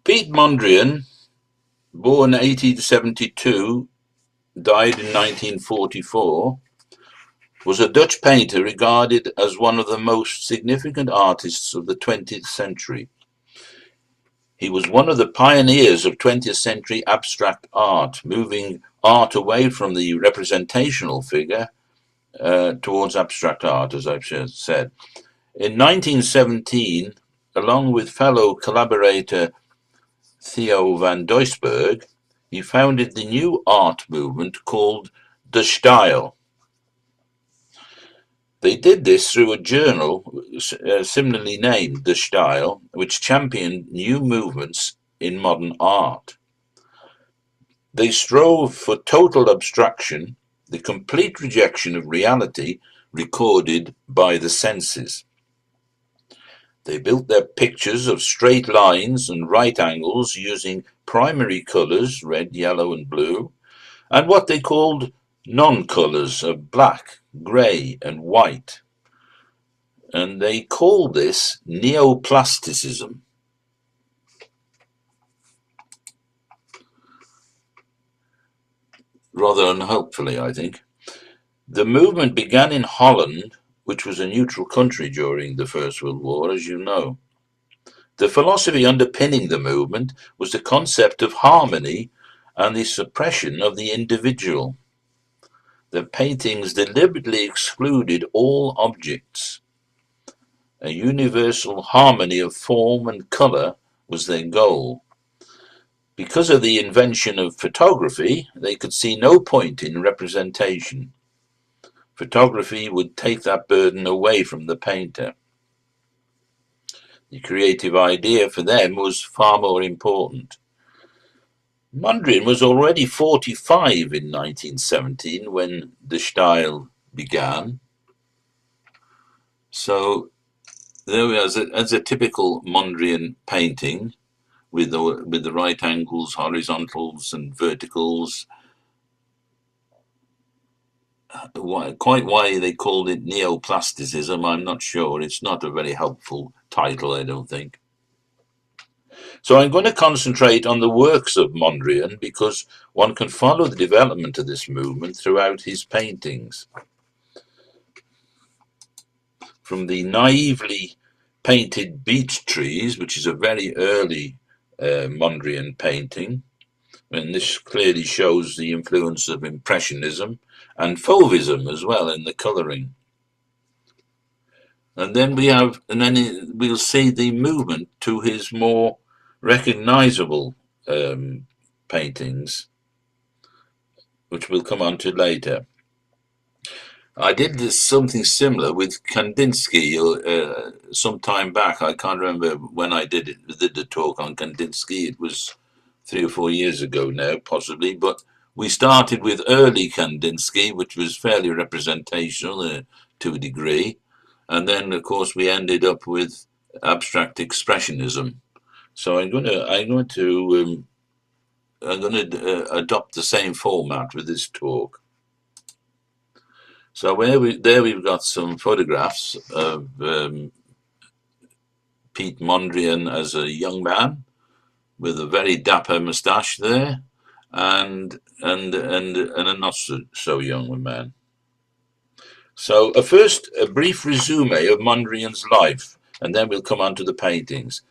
Piet Mondrian, born 1872, died in 1944, was a Dutch painter regarded as one of the most significant artists of the 20th century. He was one of the pioneers of 20th century abstract art, moving art away from the representational figure towards abstract art, as I've said. In 1917, along with fellow collaborator Theo van Doesburg, he founded the new art movement called De Stijl. They did this through a journal similarly named De Stijl, which championed new movements in modern art. They strove for total abstraction, the complete rejection of reality recorded by the senses. They built their pictures of straight lines and right angles using primary colours, red, yellow and blue, and what they called non-colours of black, grey and white. And they called this neoplasticism. Rather unhelpfully, I think. The movement began in Holland, which was a neutral country during the First World War, as you know. The philosophy underpinning the movement was the concept of harmony and the suppression of the individual. The paintings deliberately excluded all objects. A universal harmony of form and colour was their goal. Because of the invention of photography, they could see no point in representation. Photography would take that burden away from the painter. The creative idea for them was far more important. Mondrian was already 45 in 1917 when De Stijl began. So there was as a typical Mondrian painting with the right angles, horizontals and verticals. Quite why they called it neoplasticism, I'm not sure. It's not a very helpful title, I don't think. So I'm going to concentrate on the works of Mondrian because one can follow the development of this movement throughout his paintings. From the naively painted beech trees, which is a very early Mondrian painting, and this clearly shows the influence of Impressionism and Fauvism as well in the colouring. And then we'll see the movement to his more recognisable paintings, which we'll come on to later. I did something similar with Kandinsky some time back. I can't remember when I did the talk on Kandinsky. It was 3 or 4 years ago now, possibly, but we started with early Kandinsky, which was fairly representational to a degree, and then, of course, we ended up with abstract expressionism. So I'm going to adopt the same format with this talk. So there we've got some photographs of Piet Mondrian as a young man with a very dapper moustache there, and a not so young man. So first, a brief resume of Mondrian's life, and then we'll come on to the paintings.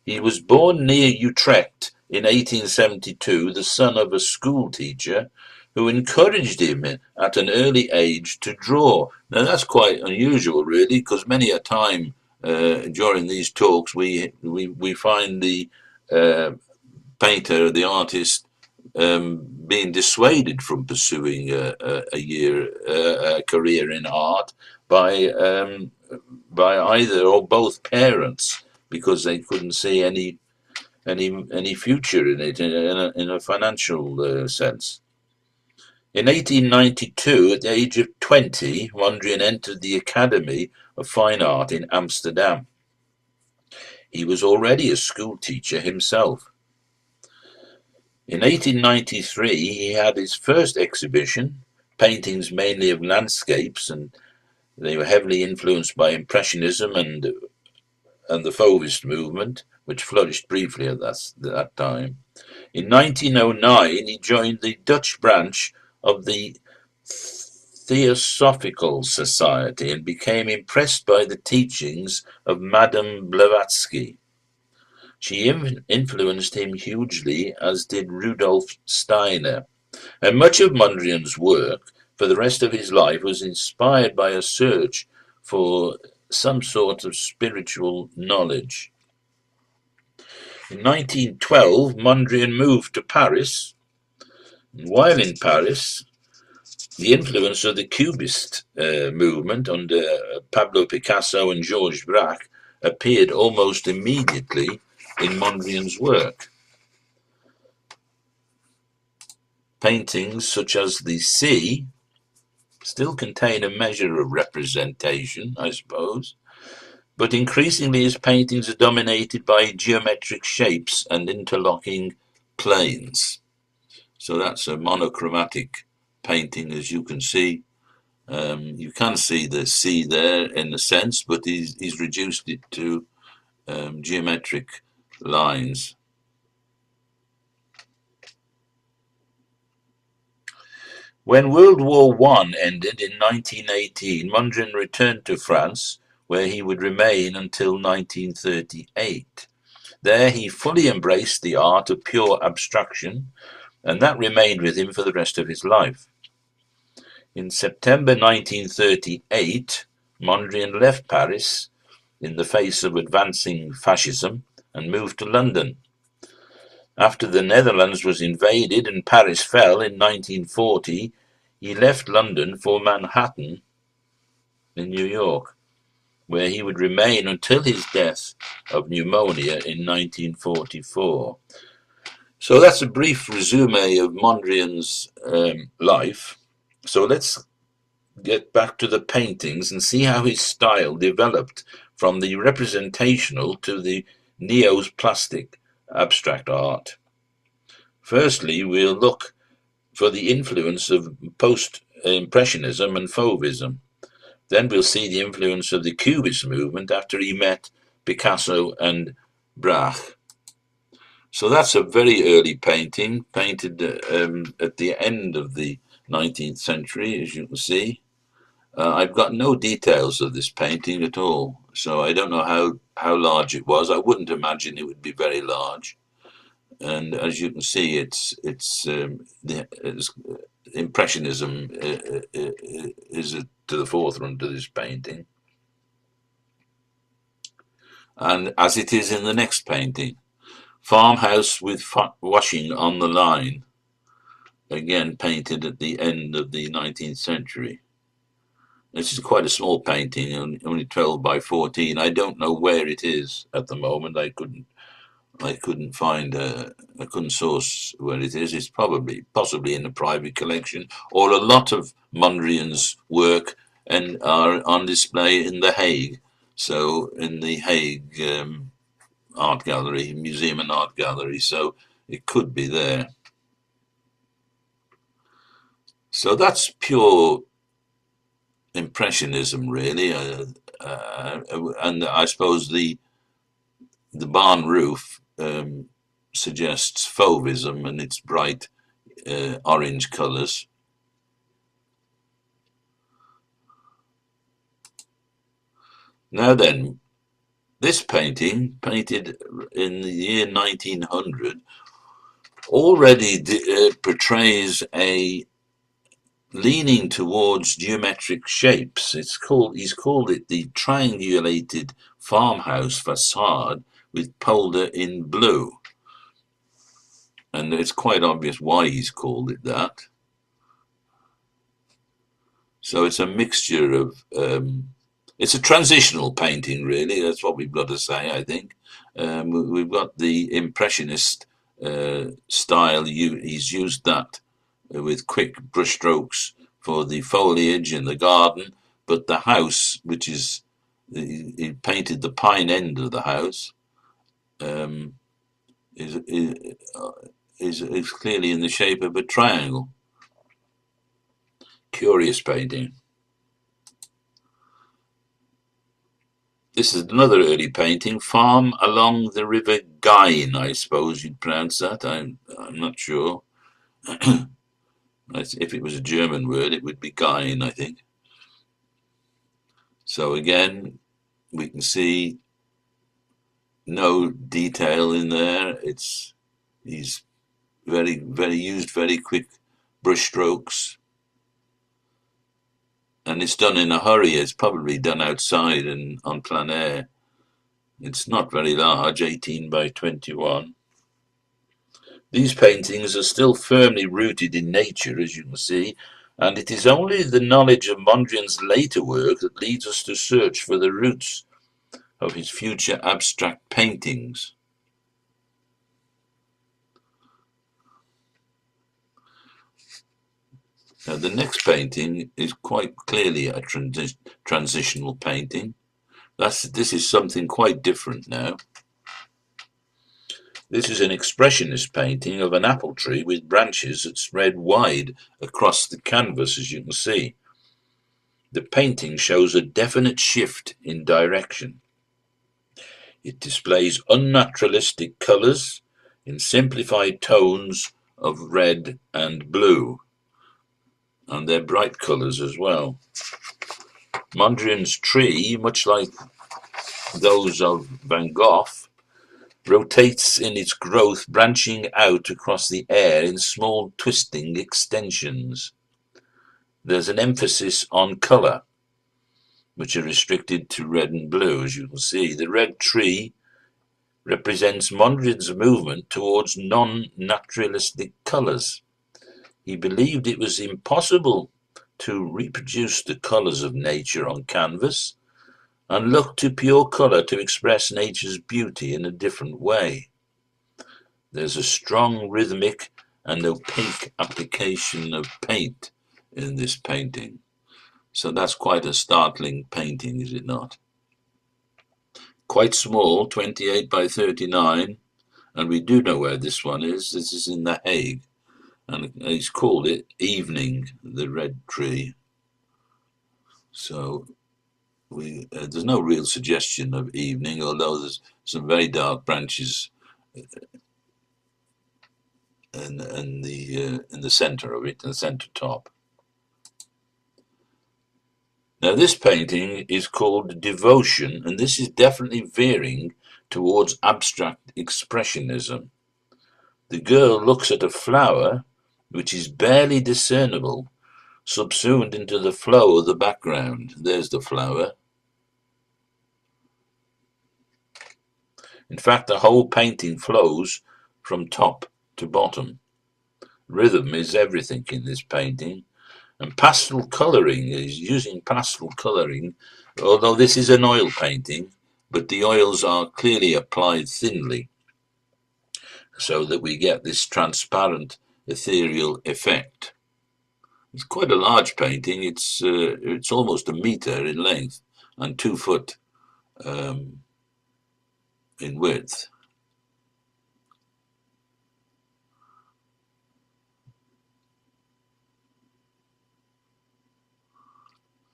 He was born near Utrecht in 1872, the son of a school teacher who encouraged him at an early age to draw. Now that's quite unusual, really, because many a time during these talks we find the painter, the artist, being dissuaded from pursuing a career in art by either or both parents, because they couldn't see any future in it in a financial sense. In 1892, at the age of 20, Mondrian entered the Academy of Fine Art in Amsterdam. He was already a school teacher himself. In 1893, he had his first exhibition, paintings mainly of landscapes, and they were heavily influenced by Impressionism and the Fauvist movement, which flourished briefly at that time. In 1909, he joined the Dutch branch of the Theosophical Society and became impressed by the teachings of Madame Blavatsky. She influenced him hugely, as did Rudolf Steiner, and much of Mondrian's work for the rest of his life was inspired by a search for some sort of spiritual knowledge. In 1912, Mondrian moved to Paris. While in Paris, the influence of the Cubist movement under Pablo Picasso and Georges Braque appeared almost immediately in Mondrian's work. Paintings such as the Sea still contain a measure of representation, I suppose, but increasingly his paintings are dominated by geometric shapes and interlocking planes. So that's a monochromatic painting, as you can see. You can see the sea there in a sense, but he's reduced it to geometric lines. When World War I ended in 1918, Mondrian returned to France, where he would remain until 1938. There he fully embraced the art of pure abstraction, and that remained with him for the rest of his life. In September 1938, Mondrian left Paris in the face of advancing fascism and moved to London. After the Netherlands was invaded and Paris fell in 1940, he left London for Manhattan in New York, where he would remain until his death of pneumonia in 1944. So that's a brief resume of Mondrian's life. So let's get back to the paintings and see how his style developed from the representational to the neoplastic abstract art. Firstly, we'll look for the influence of post-impressionism and fauvism. Then we'll see the influence of the Cubist movement after he met Picasso and Braque. So that's a very early painting, painted at the end of the 19th century, as you can see. I've got no details of this painting at all, so I don't know how large it was. I wouldn't imagine it would be very large. And as you can see, it's Impressionism is to the forefront of this painting. And as it is in the next painting, Farmhouse with Washing on the Line, again painted at the end of the 19th century. This is quite a small painting, only 12 by 14. I don't know where it is at the moment. I couldn't find I couldn't source where it is. It's possibly in a private collection, or a lot of Mondrian's work and are on display in The Hague. So in the Hague Art Gallery, Museum and Art Gallery. So it could be there. So that's pure Impressionism, really, and I suppose the barn roof suggests fauvism and its bright orange colours. Now then, this painting, painted in the year 1900, already portrays a leaning towards geometric shapes. He's called it the triangulated farmhouse facade with polder in blue. And it's quite obvious why he's called it that. So it's a mixture of, it's a transitional painting, really. That's what we've got to say, I think. We've got the Impressionist style. He's used that with quick brushstrokes for the foliage in the garden, but the house, which is, he painted the pine end of the house, is clearly in the shape of a triangle. Curious painting. This is another early painting, Farm Along the River Gain, I suppose you'd pronounce that. I'm not sure. If it was a German word, it would be Gain, I think. So again, we can see no detail in there. He's used very quick brush strokes, and it's done in a hurry. It's probably done outside and on plein air. It's not very large, 18 by 21. These paintings are still firmly rooted in nature, as you can see, and it is only the knowledge of Mondrian's later work that leads us to search for the roots of his future abstract paintings. Now, the next painting is quite clearly a transitional painting. This is something quite different now. This is an expressionist painting of an apple tree with branches that spread wide across the canvas, as you can see. The painting shows a definite shift in direction. It displays unnaturalistic colours in simplified tones of red and blue, and they're bright colours as well. Mondrian's tree, much like those of Van Gogh, rotates in its growth, branching out across the air in small twisting extensions. There's an emphasis on colour, which are restricted to red and blue, as you can see. The red tree represents Mondrian's movement towards non-naturalistic colours. He believed it was impossible to reproduce the colours of nature on canvas, and looked to pure colour to express nature's beauty in a different way. There's a strong rhythmic and opaque application of paint in this painting. So that's quite a startling painting, is it not? Quite small, 28 by 39, and we do know where this one is. This is in The Hague, and he's called it Evening, the Red Tree. So there's no real suggestion of evening, although there's some very dark branches in the centre of it, in the centre top. Now this painting is called Devotion, and this is definitely veering towards abstract expressionism. The girl looks at a flower which is barely discernible, subsumed into the flow of the background. There's the flower. In fact, the whole painting flows from top to bottom. Rhythm is everything in this painting. And pastel colouring, is using pastel colouring, although this is an oil painting, but the oils are clearly applied thinly, so that we get this transparent, ethereal effect. It's quite a large painting. It's almost a metre in length and 2 foot in width.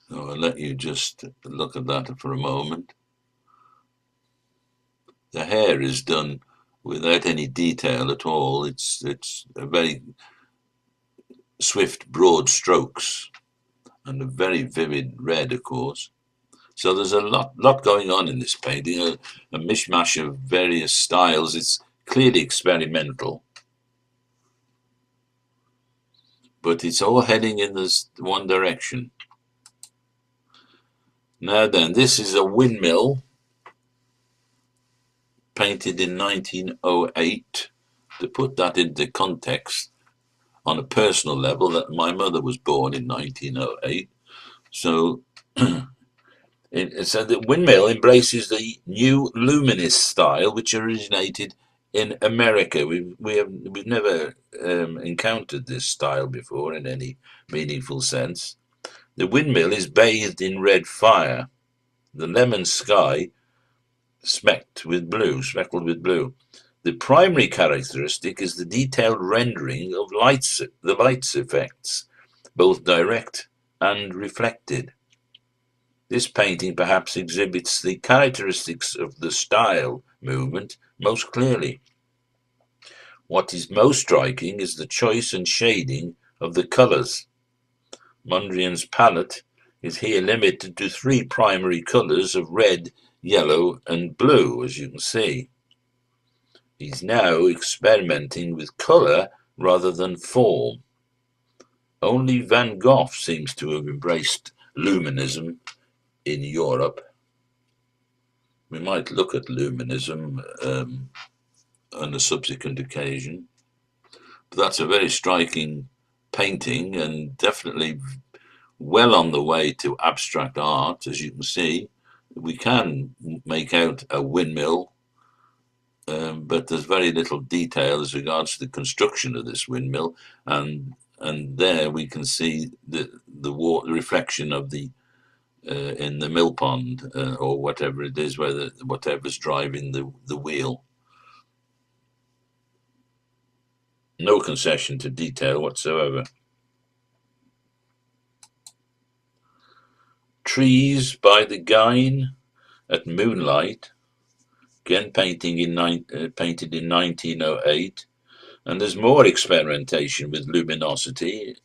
So I'll let you just look at that for a moment. The hair is done without any detail at all. It's a very swift, broad strokes, and a very vivid red, of course. So there's a lot going on in this painting, a mishmash of various styles. It's clearly experimental, but it's all heading in this one direction. Now then, this is a windmill painted in 1908. To put that into context, on a personal level, that my mother was born in 1908. So the windmill embraces the new luminist style, which originated in America. We've never encountered this style before in any meaningful sense. The windmill is bathed in red fire. The lemon sky speckled with blue. The primary characteristic is the detailed rendering of the lights effects, both direct and reflected. This painting perhaps exhibits the characteristics of the style movement most clearly. What is most striking is the choice and shading of the colours. Mondrian's palette is here limited to three primary colours of red, yellow and blue, as you can see. He's now experimenting with colour rather than form. Only Van Gogh seems to have embraced luminism in Europe. We might look at luminism on a subsequent occasion. But that's a very striking painting and definitely well on the way to abstract art, as you can see. We can make out a windmill, but there's very little detail as regards to the construction of this windmill, and there we can see the water reflection of the in the mill pond or whatever it is, whatever's driving the wheel. No concession to detail whatsoever. Trees by the Gyn at moonlight, again painted in 1908, and there's more experimentation with luminosity,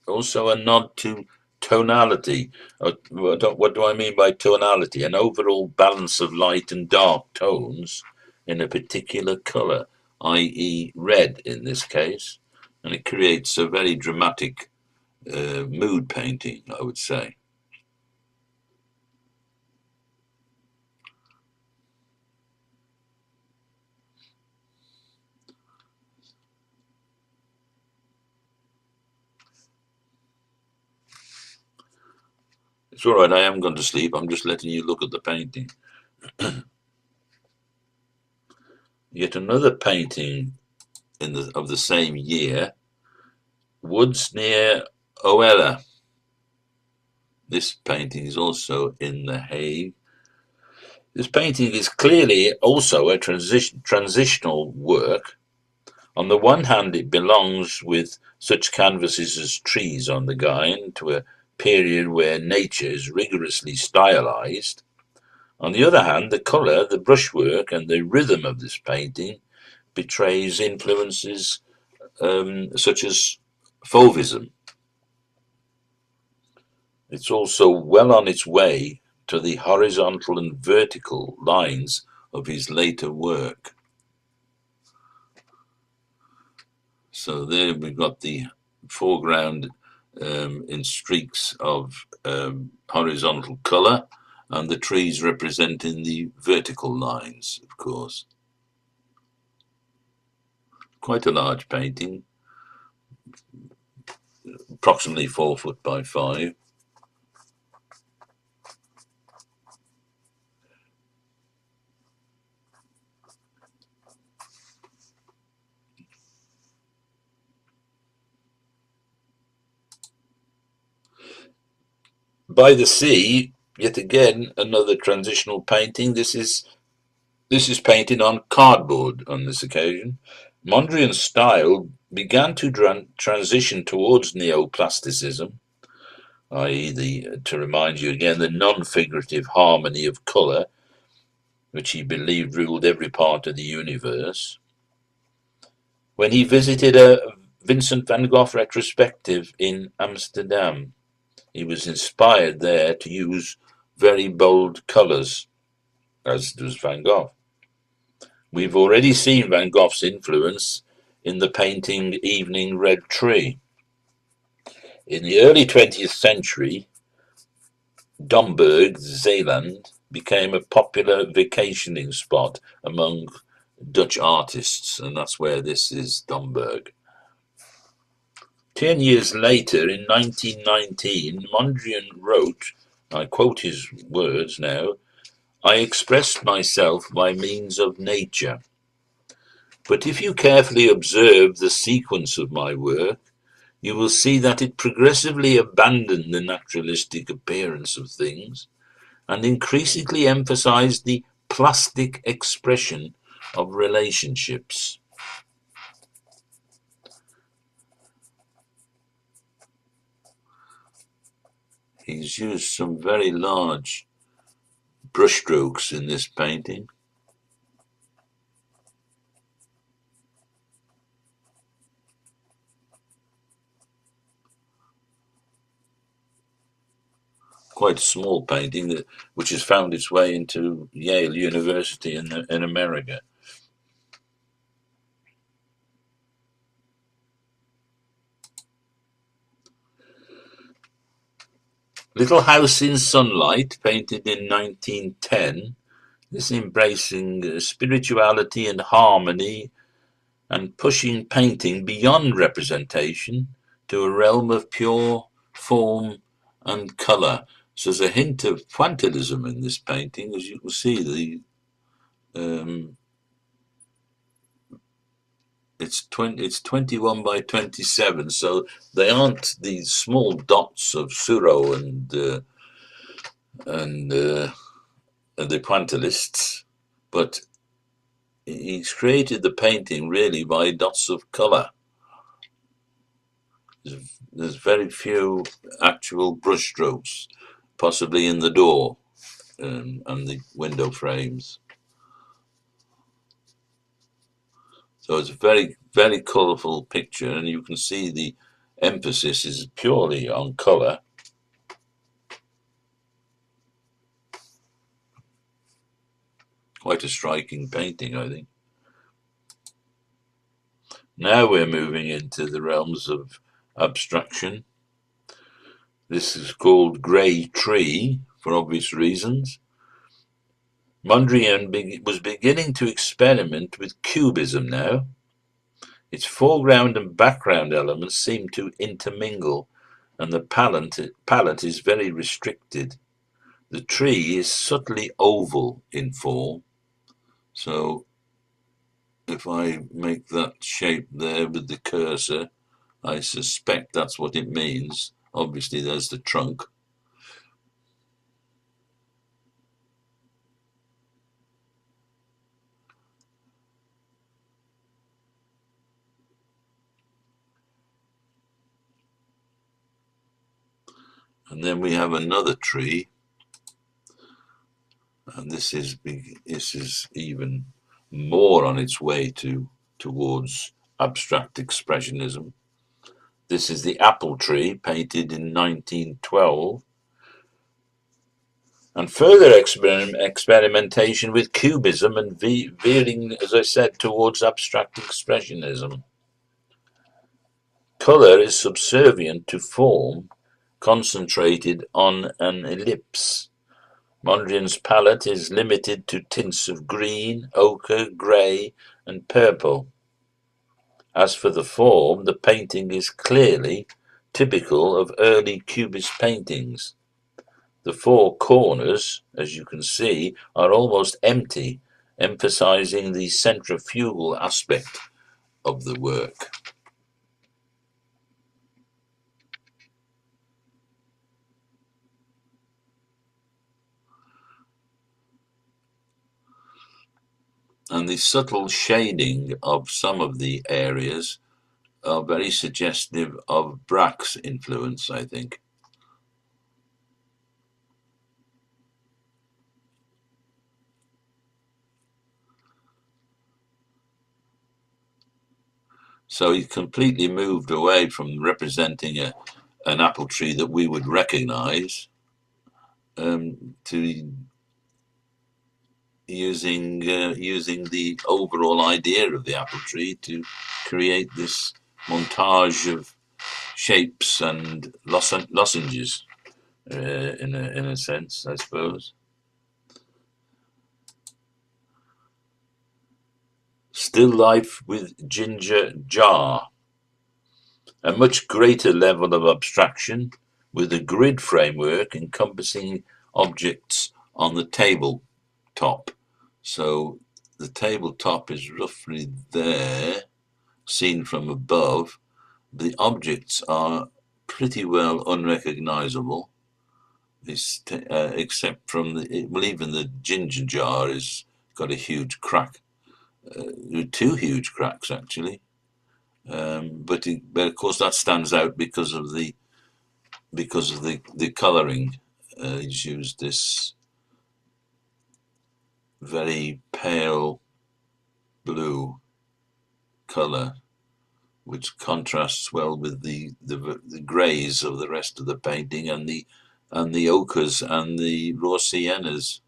also a nod to tonality. What do I mean by tonality? An overall balance of light and dark tones in a particular colour, i.e. red in this case, and it creates a very dramatic mood painting, I would say. It's all right, I am going to sleep. I'm just letting you look at the painting. Yet another painting of the same year, Woods near Oella. This painting is also in The Hague. This painting is clearly also a transitional work. On the one hand, it belongs with such canvases as Trees on the Gyn to a period where nature is rigorously stylized. On the other hand, the colour, the brushwork and the rhythm of this painting betrays influences such as Fauvism. It's also well on its way to the horizontal and vertical lines of his later work. So there we've got the foreground in streaks of horizontal colour, and the trees representing the vertical lines, of course. Quite a large painting, approximately 4 foot by 5. By the Sea, yet again another transitional painting. This is painted on cardboard on this occasion. Mondrian's style began to transition towards neoplasticism, i.e. to remind you again, the non-figurative harmony of colour, which he believed ruled every part of the universe. When he visited a Vincent van Gogh retrospective in Amsterdam, he was inspired there to use very bold colours, as does Van Gogh. We've already seen Van Gogh's influence in the painting Evening Red Tree. In the early 20th century, Domburg, Zeeland, became a popular vacationing spot among Dutch artists, and that's where this is, Domburg. 10 years later, in 1919, Mondrian wrote, I quote his words now, "I expressed myself by means of nature. But if you carefully observe the sequence of my work, you will see that it progressively abandoned the naturalistic appearance of things and increasingly emphasized the plastic expression of relationships." He's used some very large brushstrokes in this painting. Quite a small painting which has found its way into Yale University in America. Little House in Sunlight, painted in 1910, is embracing spirituality and harmony and pushing painting beyond representation to a realm of pure form and colour. So there's a hint of pointillism in this painting, as you can see. It's 21 by 27, so they aren't these small dots of Suro and the pointillists, but he's created the painting really by dots of colour. There's very few actual brushstrokes, possibly in the door and the window frames. So it's a very, very colourful picture, and you can see the emphasis is purely on colour. Quite a striking painting, I think. Now we're moving into the realms of abstraction. This is called Grey Tree, for obvious reasons. Mondrian was beginning to experiment with cubism now. Its foreground and background elements seem to intermingle, and the palette is very restricted. The tree is subtly oval in form, so if I make that shape there with the cursor, I suspect that's what it means. Obviously, there's the trunk. And then we have another tree, and this is even more on its way towards abstract expressionism. This is the apple tree, painted in 1912, and further experimentation with cubism and veering, as I said, towards abstract expressionism. Color is subservient to form, concentrated on an ellipse. Mondrian's palette is limited to tints of green, ochre, grey, and purple. As for the form, the painting is clearly typical of early Cubist paintings. The four corners, as you can see, are almost empty, emphasizing the centrifugal aspect of the work. And the subtle shading of some of the areas are very suggestive of Braque's influence, I think. So he completely moved away from representing an apple tree that we would recognize to using the overall idea of the apple tree to create this montage of shapes and lozenges, in a sense, I suppose. Still life with ginger jar. A much greater level of abstraction with a grid framework encompassing objects on the tabletop. So the tabletop is roughly there, seen from above. The objects are pretty well unrecognizable, except from even the ginger jar has got a huge crack, two huge cracks actually. But of course that stands out because of the because of the colouring. He's used this very pale blue colour, which contrasts well with the greys of the rest of the painting and the ochres and the raw siennas.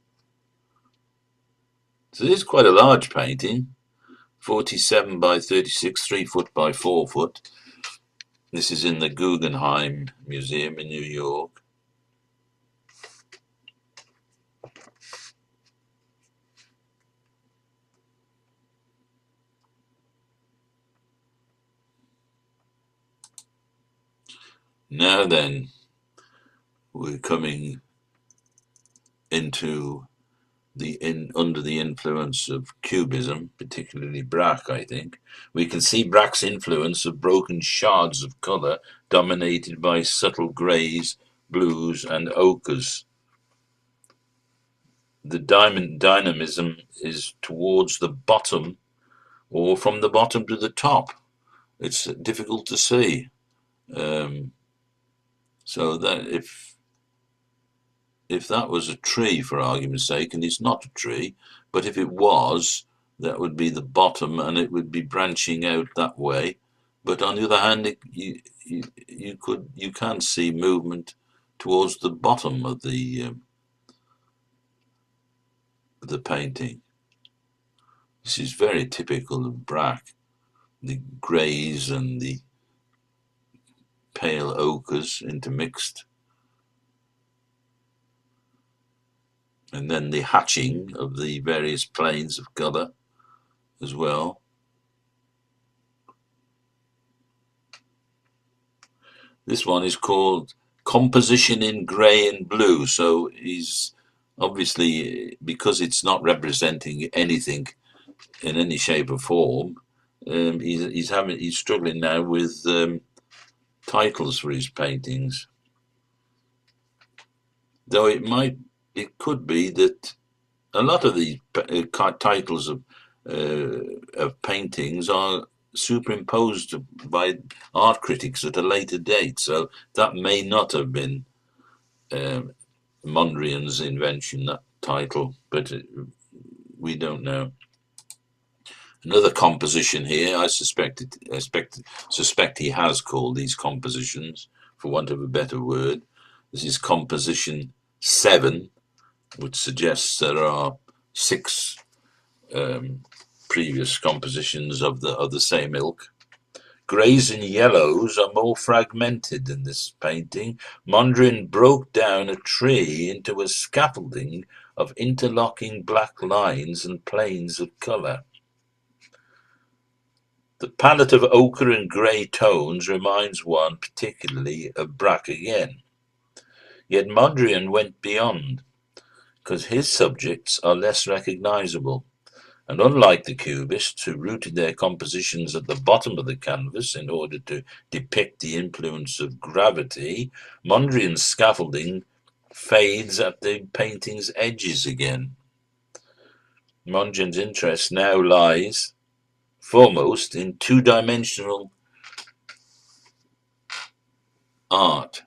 So this is quite a large painting, 47 by 36, 3 foot by 4 foot. This is in the Guggenheim Museum in New York. Now then, we're coming into under the influence of Cubism, particularly Braque, I think. We can see Braque's influence of broken shards of colour dominated by subtle greys, blues and ochres. The dynamism is towards the bottom or from the bottom to the top. It's difficult to see. So that if that was a tree, for argument's sake, and it's not a tree, but if it was, that would be the bottom, and it would be branching out that way. But on the other hand, you can see movement towards the bottom of the painting. This is very typical of Braque, the greys and the pale ochres intermixed. And then the hatching of the various planes of colour as well. This one is called Composition in Grey and Blue. So he's obviously, because it's not representing anything in any shape or form, he's struggling now with titles for his paintings. Though it could be that a lot of these titles of paintings are superimposed by art critics at a later date, so that may not have been Mondrian's invention, that title, but we don't know. Another composition here, I suspect he has called these compositions, for want of a better word. This is composition 7, which suggests there are 6 previous compositions of the same ilk. Greys and yellows are more fragmented in this painting. Mondrian broke down a tree into a scaffolding of interlocking black lines and planes of colour. The palette of ochre and grey tones reminds one particularly of Braque again. Yet Mondrian went beyond, because his subjects are less recognisable. And unlike the Cubists, who rooted their compositions at the bottom of the canvas in order to depict the influence of gravity, Mondrian's scaffolding fades at the painting's edges again. Mondrian's interest now lies foremost in two-dimensional art.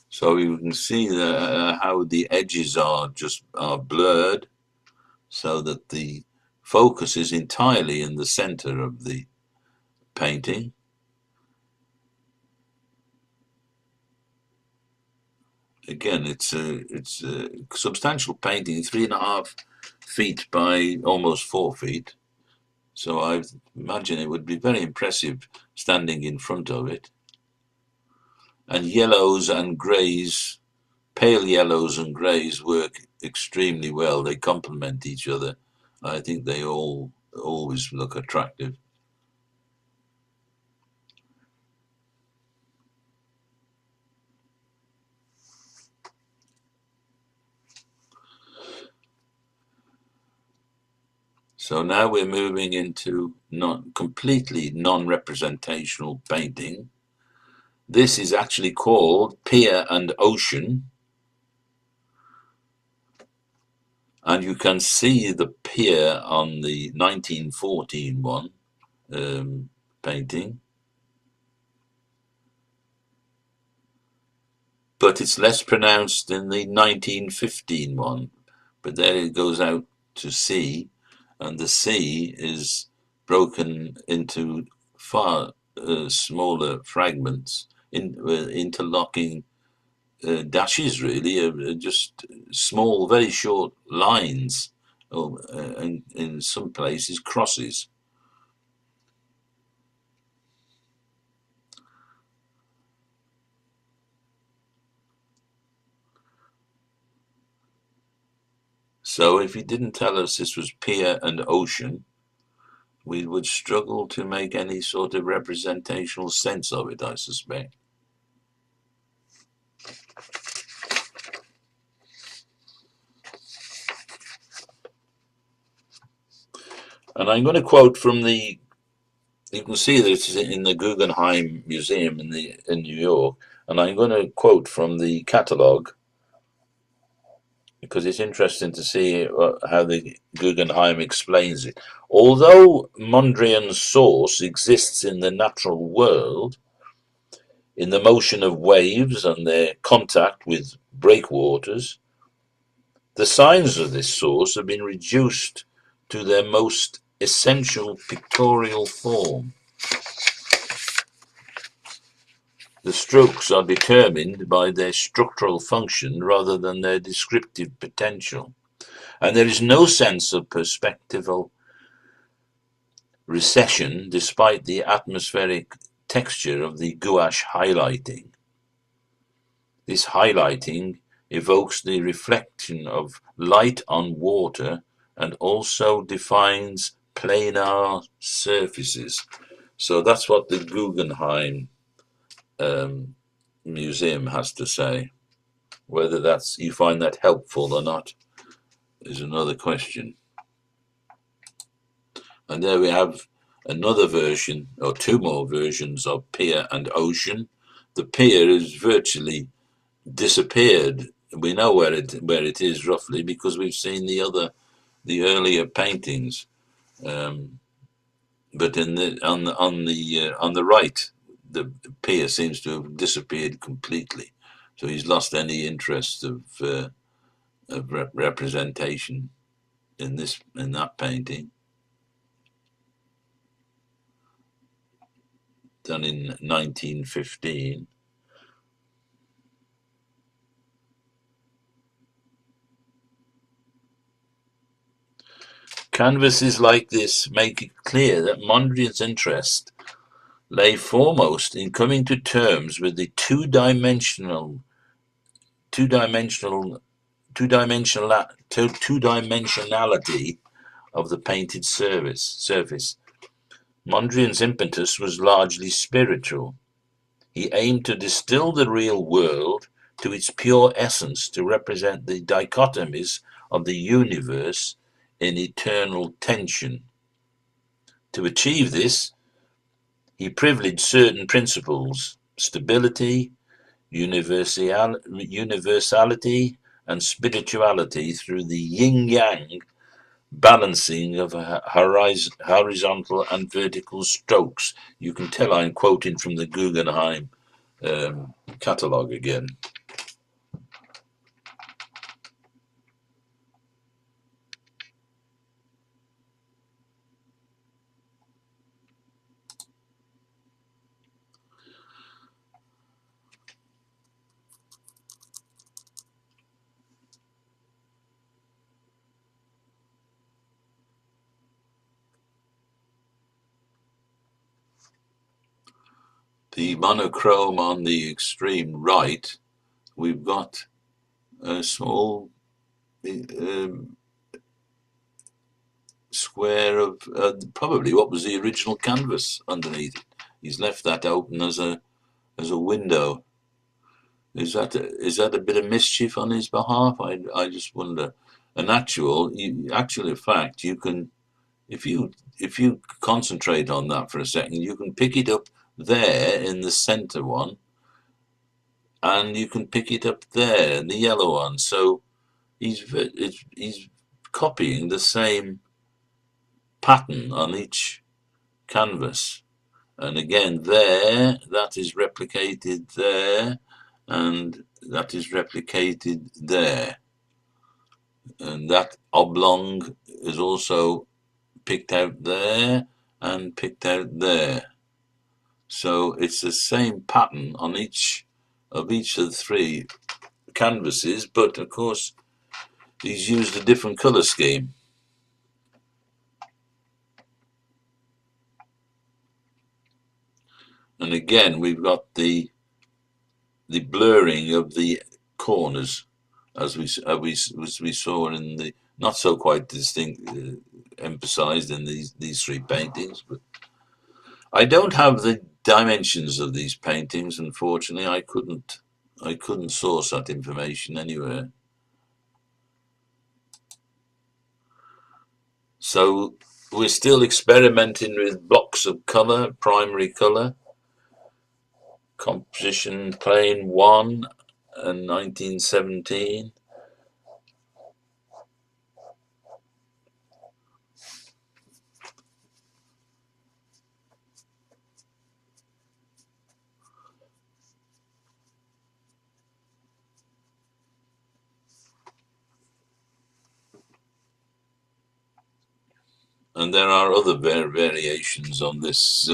So you can see how the edges are blurred, so that the focus is entirely in the center of the painting. Again, it's a substantial painting, 3.5 feet by almost 4 feet. So I imagine it would be very impressive standing in front of it. And yellows and greys, pale yellows and greys work extremely well. They complement each other. I think they always look attractive. So now we're moving into completely non-representational painting. This is actually called Pier and Ocean. And you can see the pier on the 1914 one. painting, but it's less pronounced in the 1915 one. But there it goes out to sea, and the sea is broken into far smaller fragments, interlocking dashes, really, just small, very short lines, and in some places crosses. So if he didn't tell us this was pier and ocean, we would struggle to make any sort of representational sense of it, I suspect. And I'm going to quote from the. You can see that it's in the Guggenheim Museum in New York, and I'm going to quote from the catalogue because it's interesting to see how the Guggenheim explains it. Although Mondrian's source exists in the natural world, in the motion of waves and their contact with breakwaters, the signs of this source have been reduced to their most essential pictorial form. The strokes are determined by their structural function rather than their descriptive potential, and there is no sense of perspectival recession despite the atmospheric texture of the gouache highlighting. This highlighting evokes the reflection of light on water and also defines planar surfaces. So that's what the Guggenheim Museum has to say. Whether you find that helpful or not is another question. And there we have another version, or two more versions of pier and ocean. The pier is virtually disappeared. We know where it is roughly because we've seen the earlier paintings. But on the right, the pier seems to have disappeared completely. So he's lost any interest of representation in that painting, done in 1915. Canvases like this make it clear that Mondrian's interest lay foremost in coming to terms with the two-dimensionality of the painted surface. Mondrian's impetus was largely spiritual. He aimed to distill the real world to its pure essence to represent the dichotomies of the universe in eternal tension. To achieve this, he privileged certain principles: stability, universality, and spirituality through the yin-yang balancing of horizontal and vertical strokes. You can tell I'm quoting from the Guggenheim catalogue again. The monochrome on the extreme right, we've got a small square of probably what was the original canvas underneath it. He's left that open as a window. Is that a bit of mischief on his behalf? I just wonder. An actual fact, you can if you concentrate on that for a second, you can pick it up there in the center one, and you can pick it up there in the yellow one. So he's copying the same pattern on each canvas, And again there, that is replicated there, and that is replicated there. And that oblong is also picked out there and picked out there. So it's the same pattern on each of the three canvases, but of course he's used a different colour scheme. And again, we've got the blurring of the corners, as we saw in the not so quite distinct, emphasised in these three paintings. But I don't have the dimensions of these paintings. Unfortunately, I couldn't source that information anywhere. So we're still experimenting with blocks of colour, primary colour. Composition Plane 1 and 1917. And there are other variations on this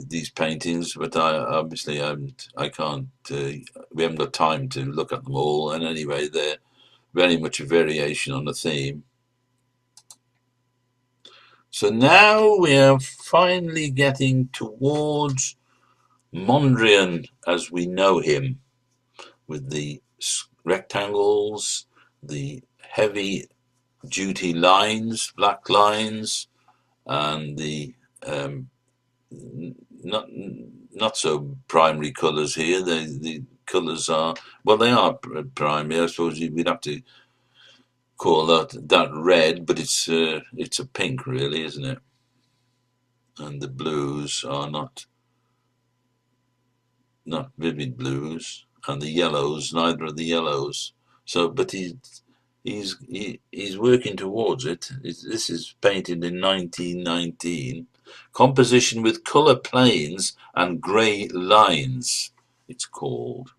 these paintings, but I can't. We haven't got time to look at them all. And anyway, they're very much a variation on the theme. So now we are finally getting towards Mondrian as we know him, with the rectangles, the heavy duty lines, black lines, and the not so primary colours here. The colours are, well, they are primary. I suppose we'd have to call that red, but it's a pink, really, isn't it? And the blues are not vivid blues, and the yellows, neither of the yellows. So, but he's working towards it. This is painted in 1919. Composition with colour planes and grey lines, it's called.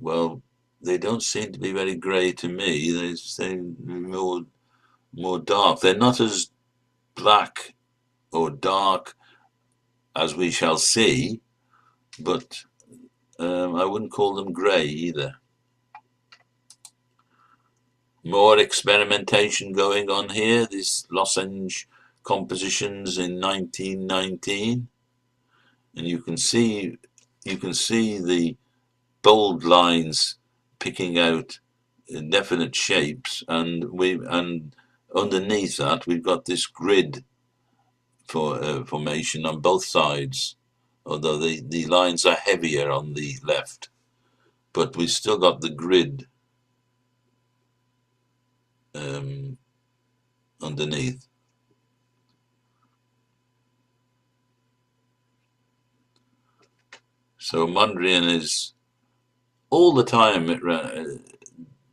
Well, they don't seem to be very grey to me. They seem more dark. They're not as black or dark as we shall see, but I wouldn't call them grey either. More experimentation going on here. This lozenge compositions in 1919, and you can see the bold lines picking out definite shapes, and underneath that we've got this grid formation on both sides, although the lines are heavier on the left, but we've still got the grid underneath. So Mondrian is all the time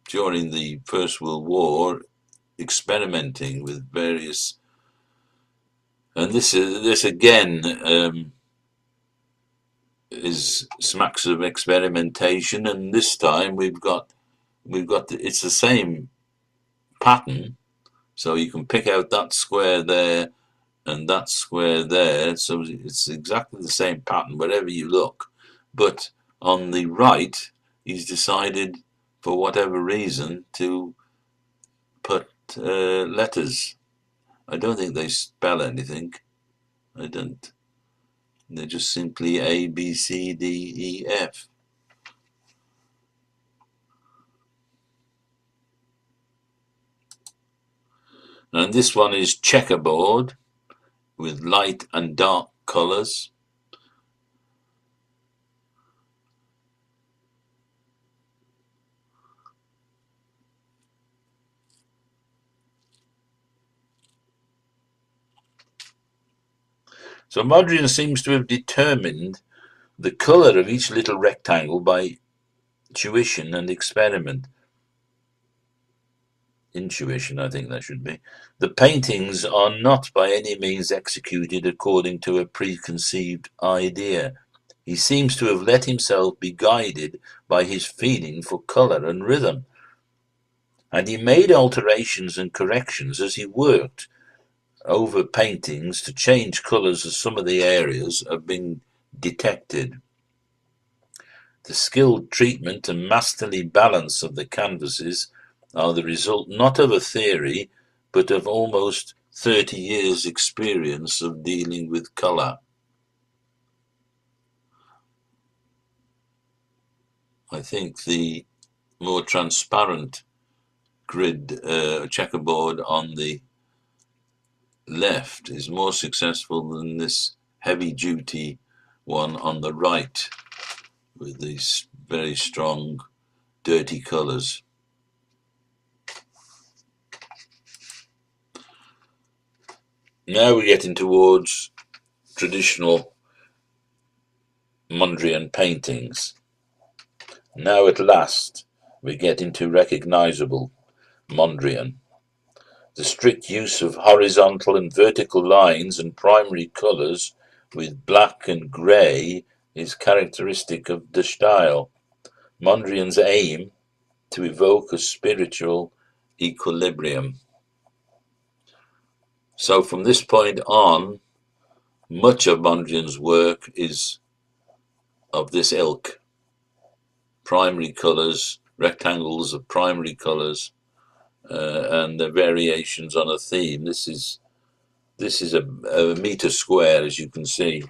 during the First World War experimenting with various, and this again is smacks of experimentation. And this time we've got it's the same pattern, so you can pick out that square there and that square there, so it's exactly the same pattern wherever you look. But on the right, he's decided, for whatever reason, to put letters. I don't think they spell anything. I don't. They're just simply A, B, C, D, E, F. And this one is checkerboard with light and dark colours. So Mondrian seems to have determined the colour of each little rectangle by tuition and experiment. intuition, I think that should be. The paintings are not by any means executed according to a preconceived idea. He seems to have let himself be guided by his feeling for colour and rhythm, and he made alterations and corrections as he worked over paintings to change colours as some of the areas have been detected. The skilled treatment and masterly balance of the canvases are the result not of a theory, but of almost 30 years' experience of dealing with colour. I think the more transparent grid checkerboard on the left is more successful than this heavy-duty one on the right with these very strong, dirty colours. Now we're getting towards traditional Mondrian paintings. Now at last we get into recognisable Mondrian. The strict use of horizontal and vertical lines and primary colours with black and grey is characteristic of the style. Mondrian's aim to evoke a spiritual equilibrium. So from this point on, much of Mondrian's work is of this ilk. Primary colours, rectangles of primary colours, and the variations on a theme. This is a metre square, as you can see.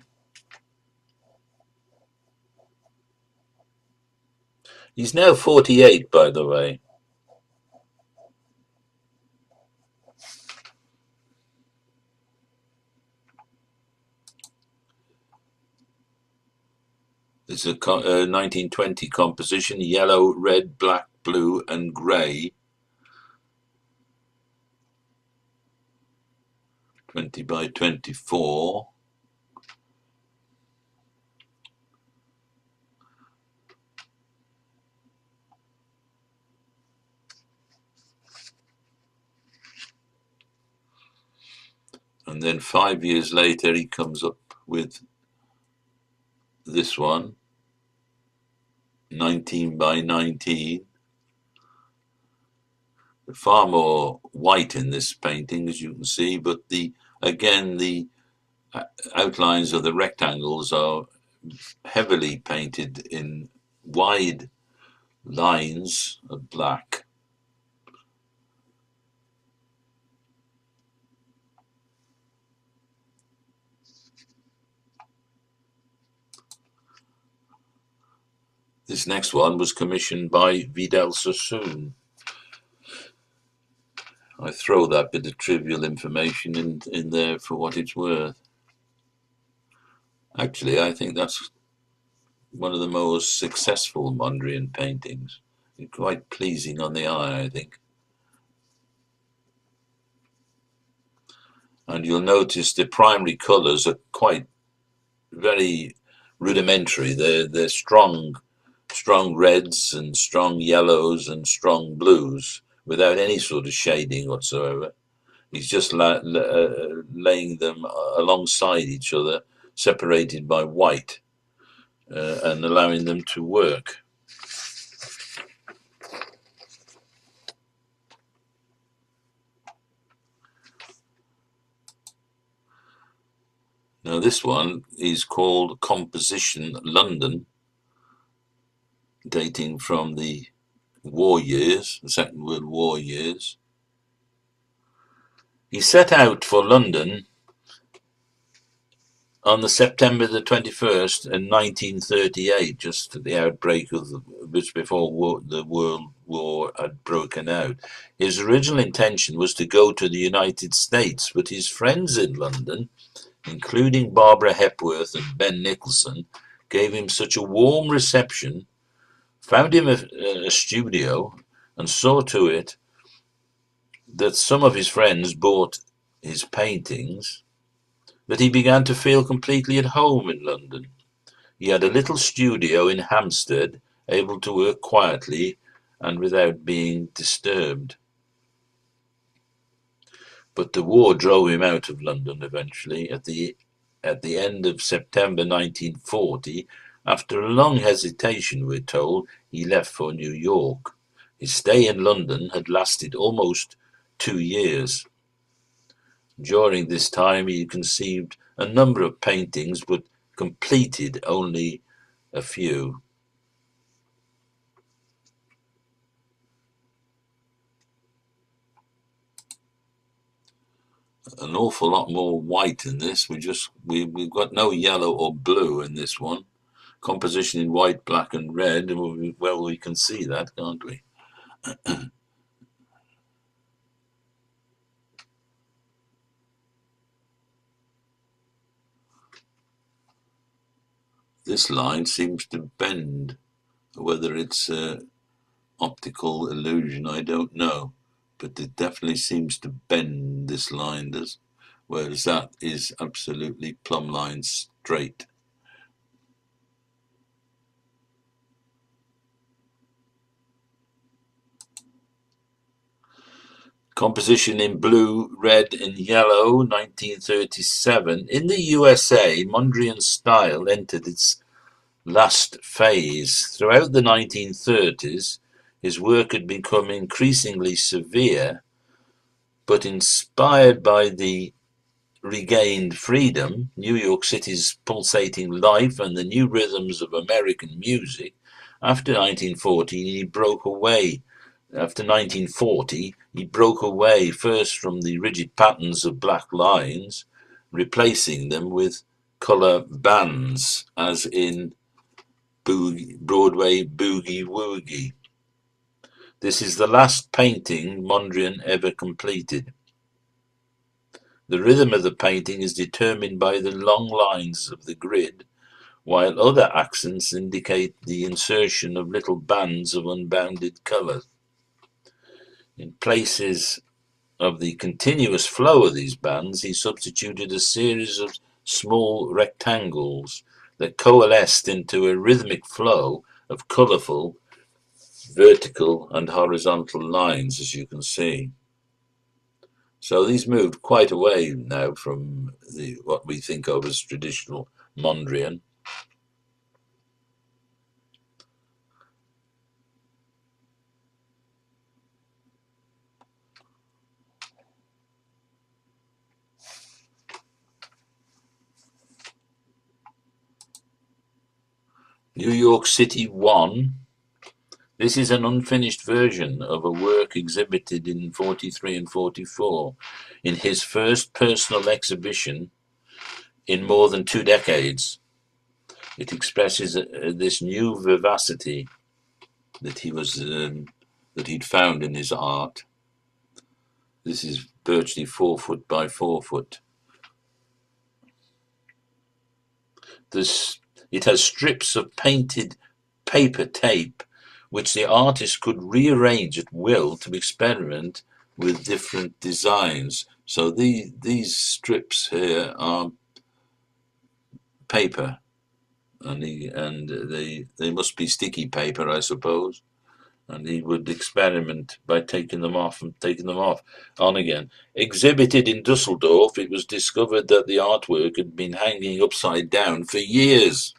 He's now 48, by the way. It's a 1920 composition, yellow, red, black, blue, and grey. 20 by 24. And then 5 years later, he comes up with this one, 19 by 19. Far more white in this painting, as you can see, but again the outlines of the rectangles are heavily painted in wide lines of black. This next one was commissioned by Vidal Sassoon. I throw that bit of trivial information in there for what it's worth. Actually, I think that's one of the most successful Mondrian paintings. Quite pleasing on the eye, I think. And you'll notice the primary colours are quite very rudimentary. They're strong reds and strong yellows and strong blues without any sort of shading whatsoever. He's just laying them alongside each other, separated by white, and allowing them to work. Now this one is called Composition London, dating from the war years, the Second World War years. He set out for London on the September the 21st in 1938, just at the outbreak of which before the World War had broken out. His original intention was to go to the United States, but his friends in London, including Barbara Hepworth and Ben Nicholson, gave him such a warm reception, found him a studio, and saw to it that some of his friends bought his paintings, that he began to feel completely at home in London. He had a little studio in Hampstead, able to work quietly and without being disturbed. But the war drove him out of London eventually. At the end of September 1940, after a long hesitation, we're told, he left for New York. His stay in London had lasted almost 2 years. During this time he conceived a number of paintings, but completed only a few. An awful lot more white in this. We've got no yellow or blue in this one. Composition in white, black, and red. Well, we can see that, can't we? This line seems to bend. Whether it's optical illusion, I don't know, but it definitely seems to bend, this line does, whereas that is absolutely plumb line straight. Composition in blue, red, and yellow, 1937. In the USA, Mondrian style entered its last phase. Throughout the 1930s, his work had become increasingly severe, but inspired by the regained freedom, New York City's pulsating life, and the new rhythms of American music. After 1940, he broke away first from the rigid patterns of black lines, replacing them with colour bands, as in Broadway Boogie Woogie. This is the last painting Mondrian ever completed. The rhythm of the painting is determined by the long lines of the grid, while other accents indicate the insertion of little bands of unbounded colour. In places of the continuous flow of these bands, he substituted a series of small rectangles that coalesced into a rhythmic flow of colourful vertical and horizontal lines, as you can see. So these moved quite away now from what we think of as traditional Mondrian. New York City 1. This is an unfinished version of a work exhibited in 43 and 44 in his first personal exhibition in more than 2 decades. It expresses this new vivacity that he'd found in his art. This is virtually 4 foot by 4 foot. It has strips of painted paper tape which the artist could rearrange at will to experiment with different designs. So these strips here are paper, and they must be sticky paper, I suppose. And he would experiment by taking them off and taking them off on again. Exhibited in Dusseldorf, it was discovered that the artwork had been hanging upside down for years.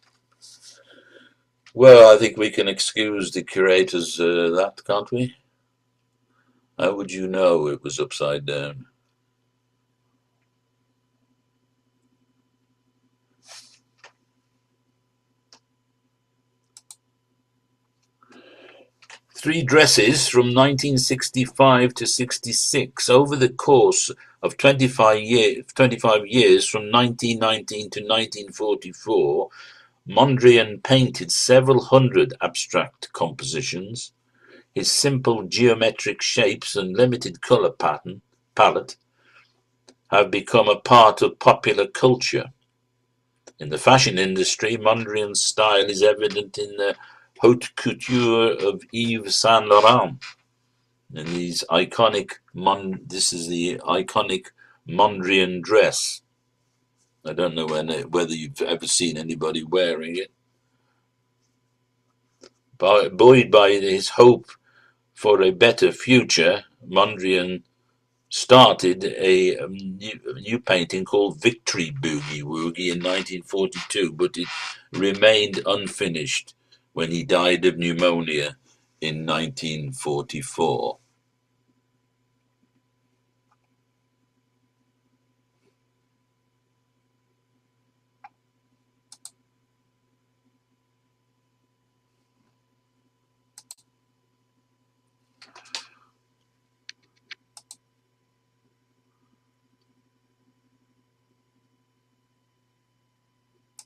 Well, I think we can excuse the curators that, can't we? How would you know it was upside down? Three dresses from 1965 to 66. Over the course of 25 years, from 1919 to 1944, Mondrian painted several hundred abstract compositions. His simple geometric shapes and limited colour palette have become a part of popular culture. In the fashion industry, Mondrian's style is evident in the haute couture of Yves Saint Laurent. And this is the iconic Mondrian dress. I don't know whether you've ever seen anybody wearing it. Buoyed by his hope for a better future, Mondrian started a new painting called Victory Boogie Woogie in 1942, but it remained unfinished when he died of pneumonia in 1944.